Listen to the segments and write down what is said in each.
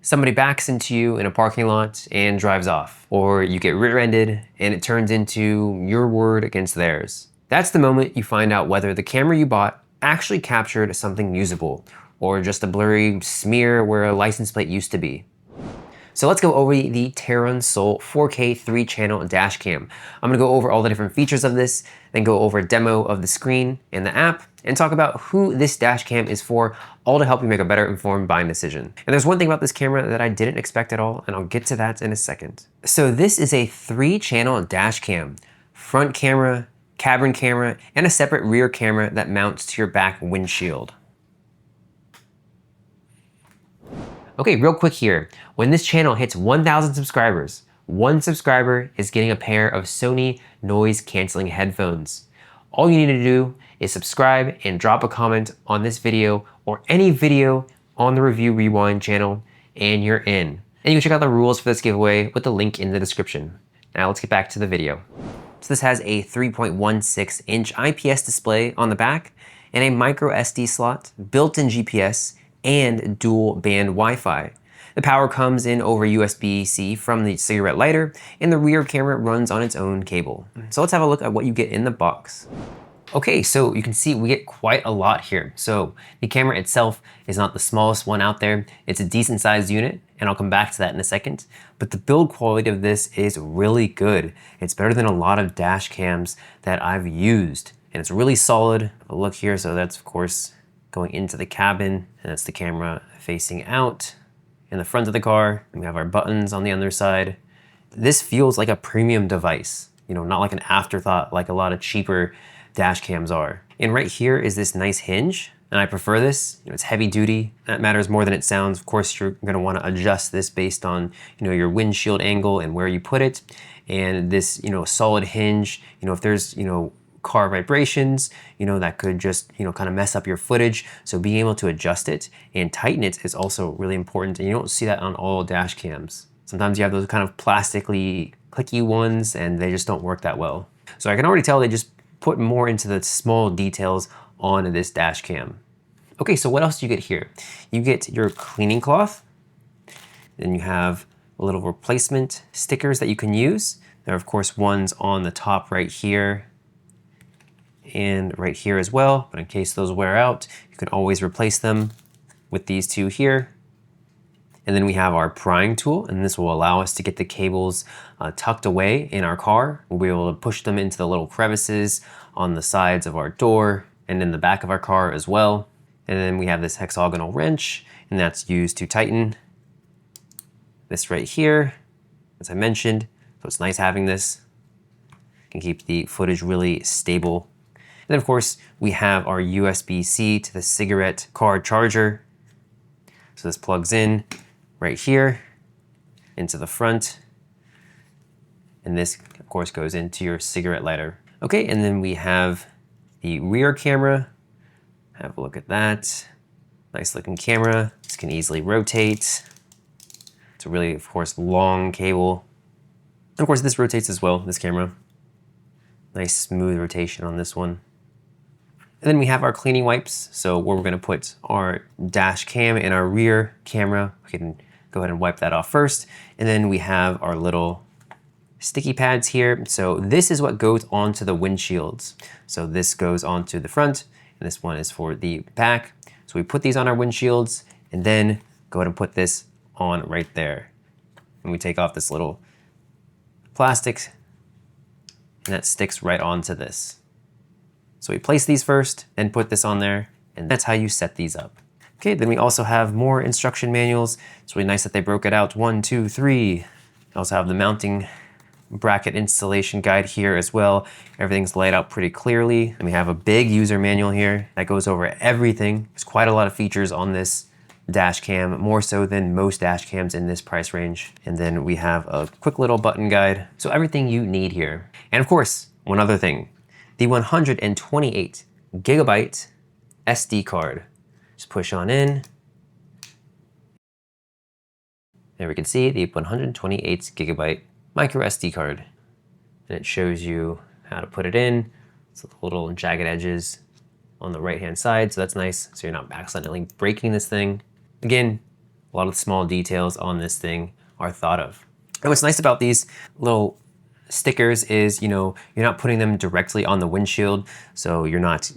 somebody backs into you in a parking lot and drives off, or you get rear-ended and it turns into your word against theirs. That's the moment you find out whether the camera you bought actually captured something usable, or just a blurry smear where a license plate used to be. So let's go over the TERUNSOUL 4K 3-channel dash cam. I'm gonna go over all the different features of this, then go over a demo of the screen and the app, and talk about who this dash cam is for, all to help you make a better informed buying decision. And there's one thing about this camera that I didn't expect at all, and I'll get to that in a second. So this is a 3-channel dash cam, front camera, cabin camera, and a separate rear camera that mounts to your back windshield. Okay, real quick here. When this channel hits 1,000 subscribers, one subscriber is getting a pair of Sony noise canceling headphones. All you need to do is subscribe and drop a comment on this video or any video on the Review Rewind channel, and you're in. And you can check out the rules for this giveaway with the link in the description. Now let's get back to the video. So this has a 3.16-inch IPS display on the back and a micro SD slot, built-in GPS, and dual band Wi-Fi. The power comes in over USB-C from the cigarette lighter, and the rear camera runs on its own cable. So let's have a look at what you get in the box. Okay, so you can see we get quite a lot here. So the camera itself is not the smallest one out there. It's a decent sized unit, and I'll come back to that in a second. But the build quality of this is really good. It's better than a lot of dash cams that I've used, and it's really solid. Look here, so that's of course going into the cabin, and that's the camera facing out in the front of the car. And we have our buttons on the other side. This feels like a premium device, you know, not like an afterthought like a lot of cheaper dash cams are. And right here is this nice hinge, and I prefer this. You know, it's heavy duty. That matters more than it sounds. Of course, you're gonna wanna adjust this based on, you know, your windshield angle and where you put it. And this, you know, solid hinge, you know, if there's, you know, car vibrations, you know, that could just, you know, kind of mess up your footage. So being able to adjust it and tighten it is also really important. And you don't see that on all dash cams. Sometimes you have those kind of plastically clicky ones and they just don't work that well. So I can already tell they just put more into the small details on this dash cam. Okay, so what else do you get here? You get your cleaning cloth. Then you have a little replacement stickers that you can use. There are of course ones on the top right here and right here as well, but in case those wear out, you can always replace them with these two here. And then we have our prying tool, and this will allow us to get the cables tucked away in our car. We'll be able to push them into the little crevices on the sides of our door and in the back of our car as well. And then we have this hexagonal wrench, and that's used to tighten this right here, as I mentioned. So it's nice having this. Can keep the footage really stable. And then of course, we have our USB-C to the cigarette car charger. So this plugs in right here into the front. And this of course goes into your cigarette lighter. Okay, and then we have the rear camera. Have a look at that. Nice looking camera. This can easily rotate. It's a really, of course, long cable. And of course this rotates as well, this camera. Nice smooth rotation on this one. And then we have our cleaning wipes. So where we're gonna put our dash cam and our rear camera, we can go ahead and wipe that off first. And then we have our little sticky pads here. So this is what goes onto the windshields. So this goes onto the front, and this one is for the back. So we put these on our windshields, and then go ahead and put this on right there. And we take off this little plastic, and that sticks right onto this. So we place these first, then put this on there, and that's how you set these up. Okay, then we also have more instruction manuals. It's really nice that they broke it out 1, 2, 3. We also have the mounting bracket installation guide here as well. Everything's laid out pretty clearly. And we have a big user manual here that goes over everything. There's quite a lot of features on this dash cam, more so than most dash cams in this price range. And then we have a quick little button guide. So everything you need here. And of course, one other thing, the 128 gigabyte SD card. Just push on in. There we can see the 128 gigabyte micro SD card. And it shows you how to put it in. It's little jagged edges on the right-hand side, so that's nice. So you're not accidentally breaking this thing. Again, A lot of the small details on this thing are thought of. And what's nice about these little stickers is, you're not putting them directly on the windshield. So you're not,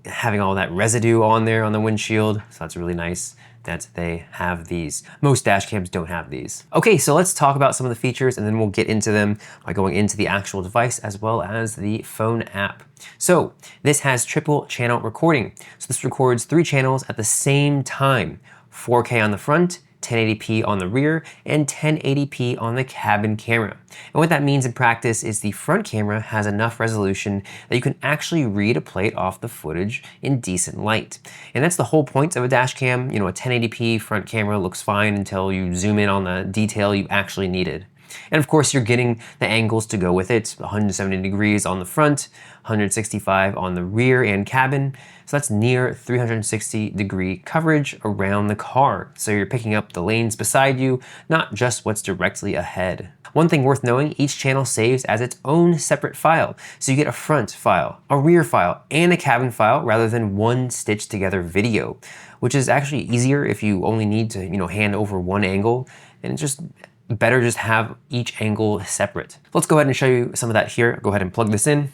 having all that residue on there on the windshield. So that's really nice that they have these. Most dash cams don't have these. Okay, so let's talk about some of the features and then we'll get into them by going into the actual device as well as the phone app. So this has triple channel recording. So this records 3 channels at the same time, 4K on the front, 1080p on the rear, and 1080p on the cabin camera. And what that means in practice is the front camera has enough resolution that you can actually read a plate off the footage in decent light. And that's the whole point of a dash cam. A 1080p front camera looks fine until you zoom in on the detail you actually needed. And of course, you're getting the angles to go with it, 170 degrees on the front, 165 on the rear and cabin. So that's near 360-degree coverage around the car. So you're picking up the lanes beside you, not just what's directly ahead. One thing worth knowing, each channel saves as its own separate file. So you get a front file, a rear file, and a cabin file rather than one stitched together video, which is actually easier if you only need to, hand over one angle, and it's just better just have each angle separate. Let's go ahead and show you some of that here. Go ahead and plug this in.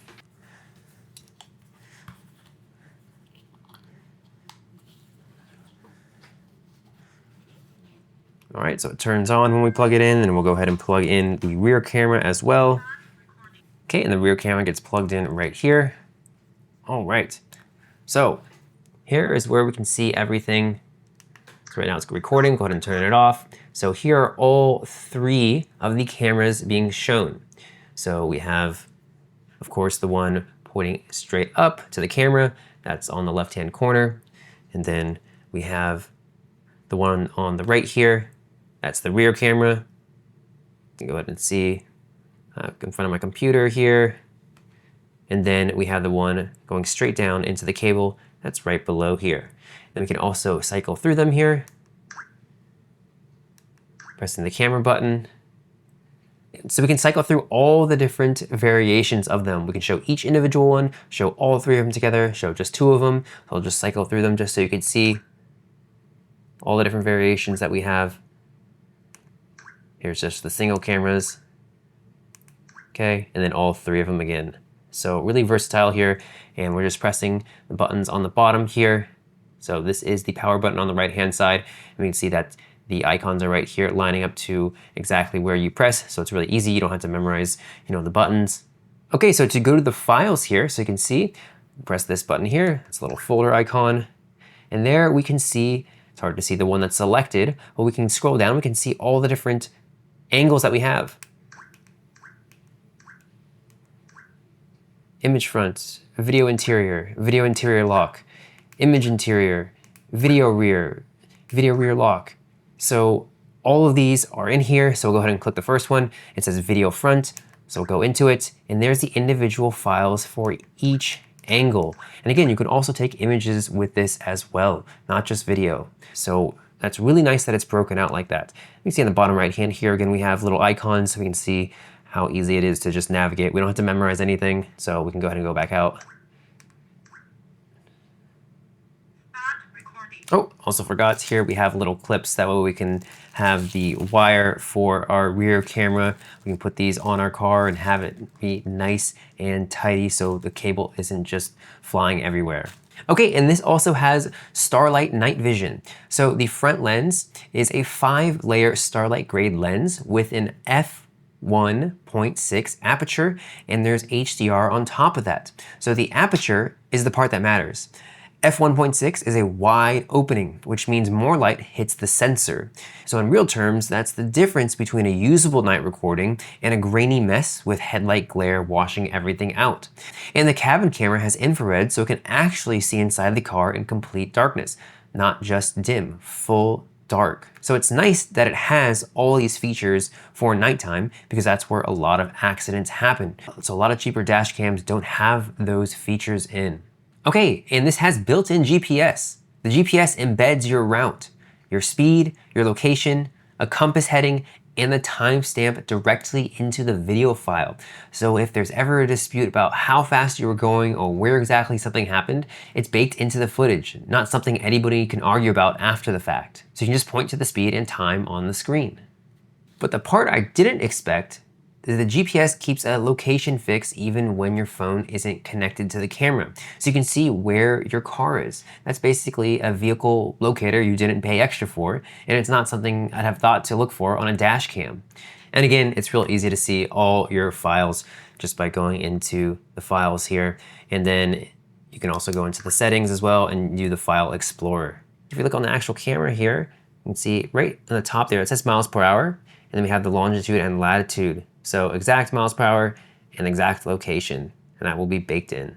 All right, so it turns on when we plug it in, and we'll go ahead and plug in the rear camera as well. Okay, and the rear camera gets plugged in right here. All right, so here is where we can see everything. So right now it's recording, go ahead and turn it off. So here are all 3 of the cameras being shown. So we have, of course, the one pointing straight up to the camera, that's on the left-hand corner. And then we have the one on the right here, that's the rear camera. You can go ahead and see in front of my computer here. And then we have the one going straight down into the cable, that's right below here. Then we can also cycle through them here, pressing the camera button. So we can cycle through all the different variations of them. We can show each individual one, show all 3 of them together, show just 2 of them. So I'll just cycle through them just so you can see all the different variations that we have. Here's just the single cameras. Okay, and then all 3 of them again. So really versatile here, and we're just pressing the buttons on the bottom here. So this is the power button on the right-hand side, and we can see that the icons are right here lining up to exactly where you press. So it's really easy, you don't have to memorize, the buttons. Okay, so to go to the files here, so you can see, press this button here, it's a little folder icon, and there we can see, it's hard to see the one that's selected, but we can scroll down, we can see all the different angles that we have. Image front, video interior lock, image interior, video rear lock. So all of these are in here. So we'll go ahead and click the first one. It says video front. So we'll go into it, and there's the individual files for each angle. And again, you can also take images with this as well, not just video. So that's really nice that it's broken out like that. You can see on the bottom right hand here, again, we have little icons so we can see how easy it is to just navigate. We don't have to memorize anything, so we can go ahead and go back out. Oh, also forgot, here we have little clips. That way we can have the wire for our rear camera. We can put these on our car and have it be nice and tidy so the cable isn't just flying everywhere. Okay, and this also has Starlight night vision. So the front lens is a 5-layer Starlight grade lens with an f1.6 aperture, and there's HDR on top of that. So the aperture is the part that matters. f1.6 is a wide opening, which means more light hits the sensor. So in real terms, that's the difference between a usable night recording and a grainy mess with headlight glare washing everything out. And the cabin camera has infrared, so it can actually see inside the car in complete darkness, not just dim, full dark. So it's nice that it has all these features for nighttime because that's where a lot of accidents happen. So a lot of cheaper dash cams don't have those features in. Okay, and this has built-in GPS. The GPS embeds your route, your speed, your location, a compass heading, and the timestamp directly into the video file. So if there's ever a dispute about how fast you were going or where exactly something happened, it's baked into the footage, not something anybody can argue about after the fact. So you can just point to the speed and time on the screen. But the part I didn't expect is the GPS keeps a location fix even when your phone isn't connected to the camera. So you can see where your car is. That's basically a vehicle locator you didn't pay extra for, and it's not something I'd have thought to look for on a dash cam. And again, it's real easy to see all your files just by going into the files here. And then you can also go into the settings as well and do the file explorer. If you look on the actual camera here, you can see right on the top there, it says miles per hour. And then we have the longitude and latitude. So exact miles per hour and exact location, and that will be baked in.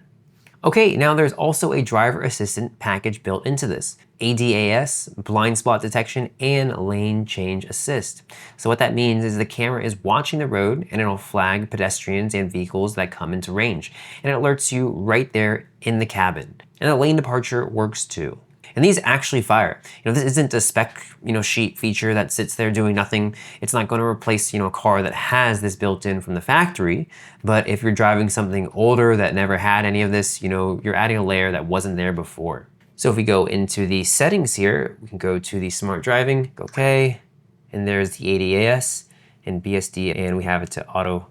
Okay, now there's also a driver assistant package built into this. ADAS, blind spot detection, and lane change assist. So what that means is the camera is watching the road and it'll flag pedestrians and vehicles that come into range. And it alerts you right there in the cabin. And the lane departure works too. And these actually fire. This isn't a spec, sheet feature that sits there doing nothing. It's not going to replace, a car that has this built in from the factory. But if you're driving something older that never had any of this, you're adding a layer that wasn't there before. So if we go into the settings here, we can go to the smart driving, go okay, and there's the ADAS and BSD, and we have it to auto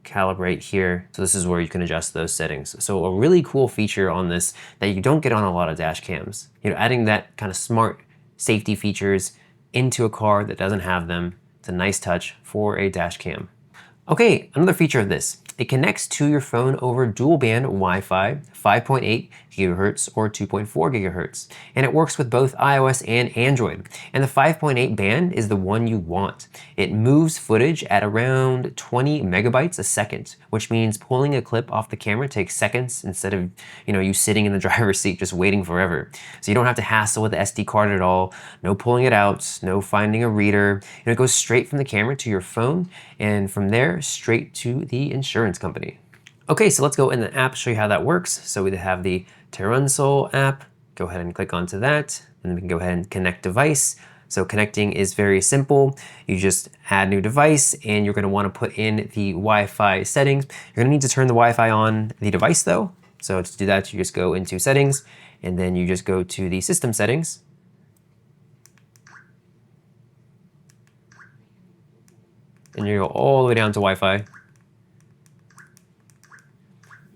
calibrate here. So this is where you can adjust those settings. So a really cool feature on this that you don't get on a lot of dash cams. Adding that kind of smart safety features into a car that doesn't have them. It's a nice touch for a dash cam. Okay, another feature of this. It connects to your phone over dual band Wi-Fi, 5.8 gigahertz or 2.4 gigahertz. And it works with both iOS and Android. And the 5.8 band is the one you want. It moves footage at around 20 megabytes a second, which means pulling a clip off the camera takes seconds instead of, you sitting in the driver's seat just waiting forever. So you don't have to hassle with the SD card at all. No pulling it out, no finding a reader. It goes straight from the camera to your phone, and from there straight to the insurance company. Okay, so let's go in the app, show you how that works. So we have the TERUNSOUL app. Go ahead and click onto that, and then we can go ahead and connect device. So connecting is very simple. You just add new device, and you're going to want to put in the Wi-Fi settings. You're going to need to turn the Wi-Fi on the device though. So to do that, you just go into settings, and then you just go to the system settings. And you go all the way down to Wi-Fi.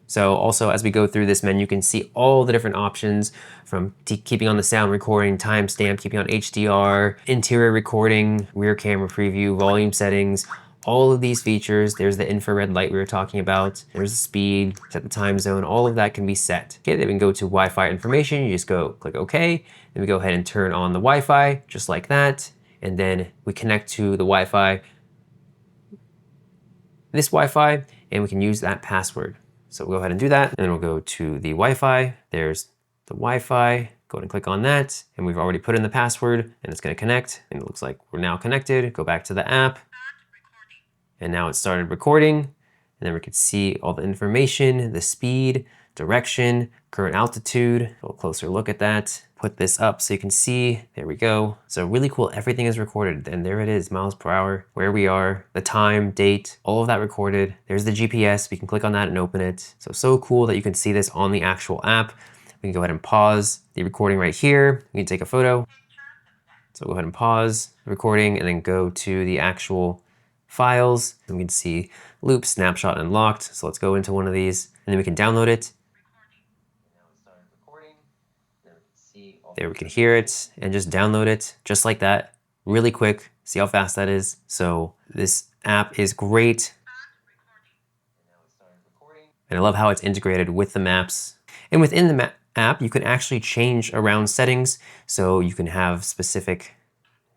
So also as we go through this menu, you can see all the different options from keeping on the sound recording, timestamp, keeping on HDR, interior recording, rear camera preview, volume settings, all of these features. There's the infrared light we were talking about. There's the speed, set the time zone, all of that can be set. Okay, then we can go to Wi-Fi information. You just go click OK. Then we go ahead and turn on the Wi-Fi just like that. And then we connect to the Wi-Fi, this Wi-Fi, and we can use that password. So we'll go ahead and do that, and then we'll go to the Wi-Fi. There's the Wi-Fi. Go ahead and click on that, and we've already put in the password, and it's going to connect, and it looks like we're now connected. Go back to the app, and now it started recording, and then we can see all the information, the speed, direction, current altitude. A little closer look at that. Put this up so you can see. There we go. So really cool. Everything is recorded, and there it is, miles per hour, where we are, the time, date, all of that recorded. There's the GPS. We can click on that and open it. So cool that you can see this on the actual app. We can go ahead and pause the recording right here. We can take a photo. So go ahead and pause the recording and then go to the actual files. And we can see loop, snapshot, and locked. So let's go into one of these, and then we can download it. There we can hear it and just download it just like that, really quick. See how fast that is. So this app is great. And I love how it's integrated with the maps. And within the app, you can actually change around settings. So you can have specific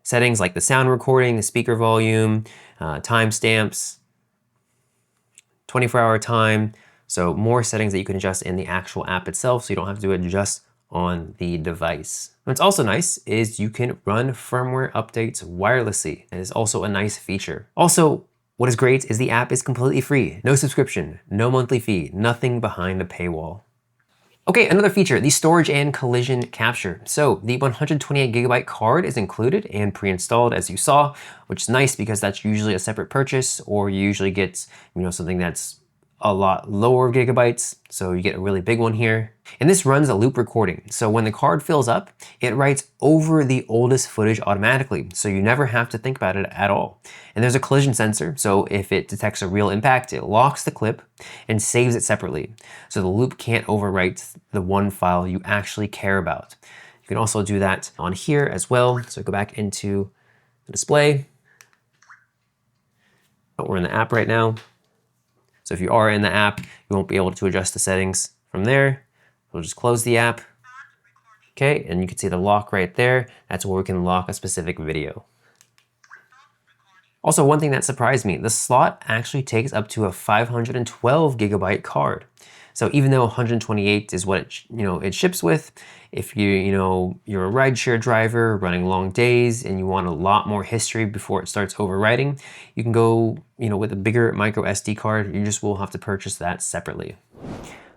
settings like the sound recording, the speaker volume, timestamps, 24-hour time. So more settings that you can adjust in the actual app itself, so you don't have to do it just on the device. What's also nice is you can run firmware updates wirelessly. That is also a nice feature. Also, what is great is the app is completely free. No subscription, no monthly fee, nothing behind a paywall. Okay, another feature, the storage and collision capture. So the 128GB card is included and pre-installed as you saw, which is nice because that's usually a separate purchase, or you usually get, something that's a lot lower gigabytes. So you get a really big one here. And this runs a loop recording. So when the card fills up, it writes over the oldest footage automatically. So you never have to think about it at all. And there's a collision sensor. So if it detects a real impact, it locks the clip and saves it separately. So the loop can't overwrite the one file you actually care about. You can also do that on here as well. So go back into the display. But we're in the app right now. So if you are in the app, you won't be able to adjust the settings from there. We'll just close the app. Okay, and you can see the lock right there. That's where we can lock a specific video. Also, one thing that surprised me, the slot actually takes up to a 512GB card. So even though 128 is what it ships with, if you're a rideshare driver running long days and you want a lot more history before it starts overwriting, you can go with a bigger micro SD card. You just will have to purchase that separately.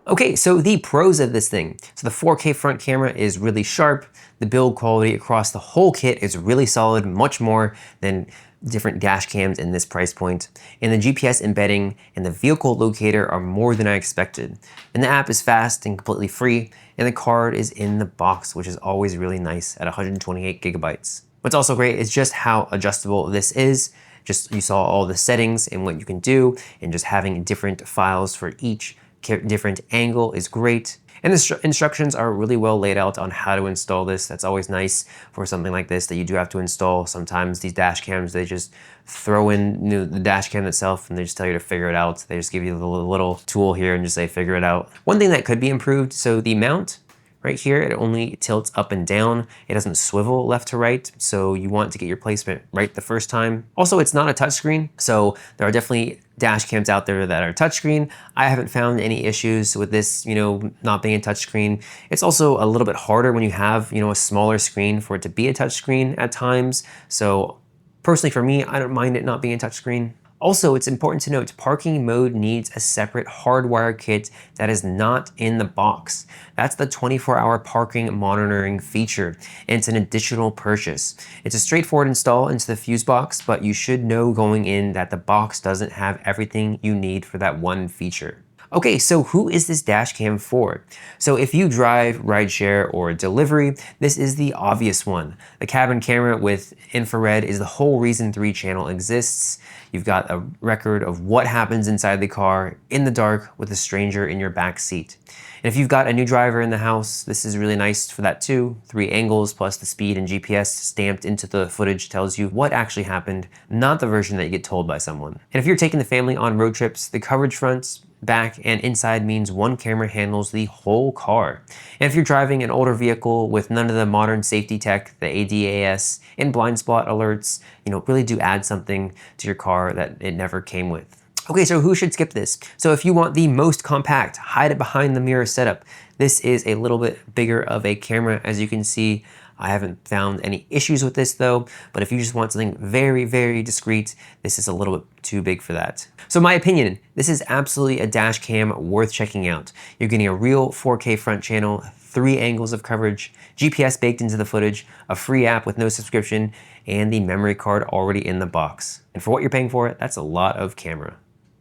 Okay, so the pros of this thing. So the 4K front camera is really sharp. The build quality across the whole kit is really solid, much more than different dash cams in this price point. And the GPS embedding and the vehicle locator are more than I expected. And the app is fast and completely free, and the card is in the box, which is always really nice at 128GB. What's also great is just how adjustable this is. Just you saw all the settings and what you can do, and just having different files for each different angle is great. And the instructions are really well laid out on how to install this. That's always nice for something like this that you do have to install. Sometimes these dash cams, they just throw in the dash cam itself and they just tell you to figure it out. They just give you the little tool here and just say, figure it out. One thing that could be improved, so the mount, right here, it only tilts up and down. It doesn't swivel left to right, so you want to get your placement right the first time. Also, it's not a touchscreen, so there are definitely dash cams out there that are touchscreen. I haven't found any issues with this, not being a touchscreen. It's also a little bit harder when you have, a smaller screen for it to be a touchscreen at times. So personally for me, I don't mind it not being a touchscreen. Also, it's important to note, parking mode needs a separate hardwire kit that is not in the box. That's the 24-hour parking monitoring feature, and it's an additional purchase. It's a straightforward install into the fuse box, but you should know going in that the box doesn't have everything you need for that one feature. Okay, so who is this dash cam for? So if you drive, rideshare, or delivery, this is the obvious one. The cabin camera with infrared is the whole reason 3-channel exists. You've got a record of what happens inside the car in the dark with a stranger in your back seat. And if you've got a new driver in the house, this is really nice for that too. 3 angles plus the speed and GPS stamped into the footage tells you what actually happened, not the version that you get told by someone. And if you're taking the family on road trips, the coverage fronts, back, and inside means one camera handles the whole car. And if you're driving an older vehicle with none of the modern safety tech, the ADAS and blind spot alerts, really do add something to your car that it never came with. Okay, so who should skip this? So if you want the most compact, hide it behind the mirror setup, this is a little bit bigger of a camera. As you can see, I haven't found any issues with this though, but if you just want something very, very discreet, this is a little bit too big for that. So my opinion, this is absolutely a dash cam worth checking out. You're getting a real 4K front channel, 3 angles of coverage, GPS baked into the footage, a free app with no subscription, and the memory card already in the box. And for what you're paying for it, that's a lot of camera.